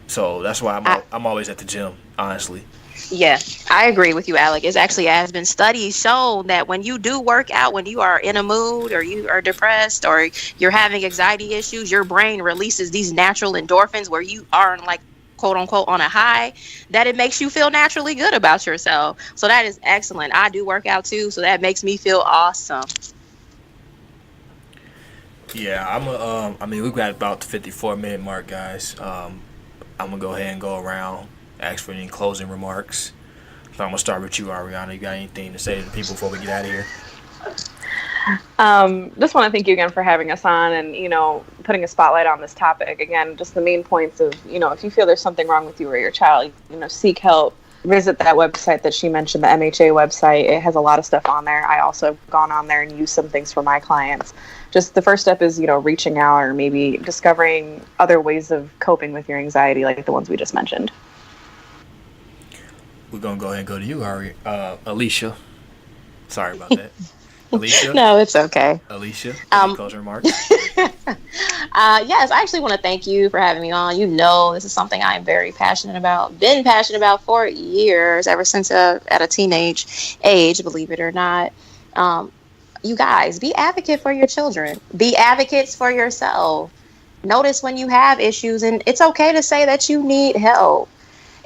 So that's why I'm always at the gym, honestly. Yeah, I agree with you, Alec. It's actually has been studies shown that when you do work out, when you are in a mood or you are depressed or you're having anxiety issues, your brain releases these natural endorphins where you are like quote unquote on a high, that it makes you feel naturally good about yourself. So that is excellent. I do work out too, so that makes me feel awesome. Yeah, I mean, we've got about the 54-minute mark, guys. I'm gonna go ahead and go around, ask for any closing remarks. So I'm gonna start with you, Ariana. You got anything to say to the people before we get out of here? Just want to thank you again for having us on and, putting a spotlight on this topic. Again, just the main points of, if you feel there's something wrong with you or your child, seek help. Visit that website that she mentioned, the MHA website. It has a lot of stuff on there. I also have gone on there and used some things for my clients. Just the first step is, reaching out or maybe discovering other ways of coping with your anxiety, like the ones we just mentioned. We're going to go ahead and go to you, Alicia. Sorry about that. Alicia? No, it's okay. Alicia, any closing remarks? Yes, I actually want to thank you for having me on. This is something I'm very passionate about. Been passionate about for years, ever since at a teenage age, believe it or not. You guys, be advocate for your children. Be advocates for yourself. Notice when you have issues, and it's okay to say that you need help.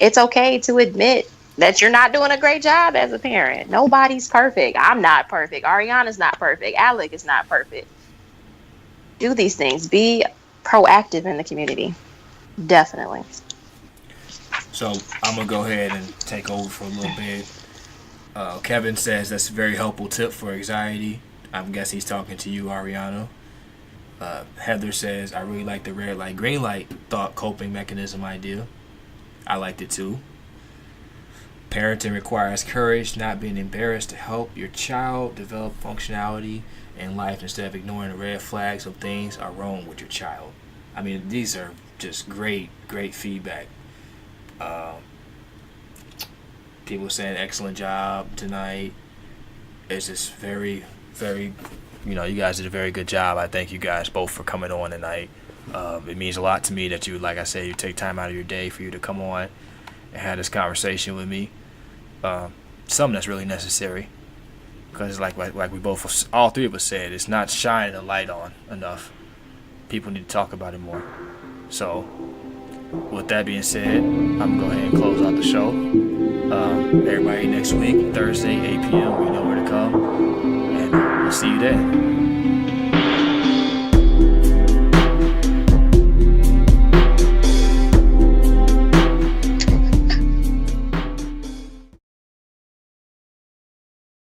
It's okay to admit that you're not doing a great job as a parent. Nobody's perfect. I'm not perfect. Ariana's not perfect. Alec is not perfect. Do these things. Be proactive in the community. Definitely. So I'm going to go ahead and take over for a little bit. Kevin says that's a very helpful tip for anxiety. I guess he's talking to you, Ariana. Heather says, I really like the red light, green light thought coping mechanism idea. I liked it too. Parenting requires courage, not being embarrassed to help your child develop functionality in life instead of ignoring the red flags of things are wrong with your child. I mean, these are just great feedback. People saying excellent job tonight. It's just very, very, you guys did a very good job. I thank you guys both for coming on tonight. It means a lot to me that you, like I said, you take time out of your day for you to come on and have this conversation with me. Something that's really necessary, because like we both, all three of us said, it's not shining a light on enough. People need to talk about it more. So with that being said, I'm gonna go ahead and close out the show. Everybody next week, Thursday, 8 p.m. We know where to come, and we'll see you then.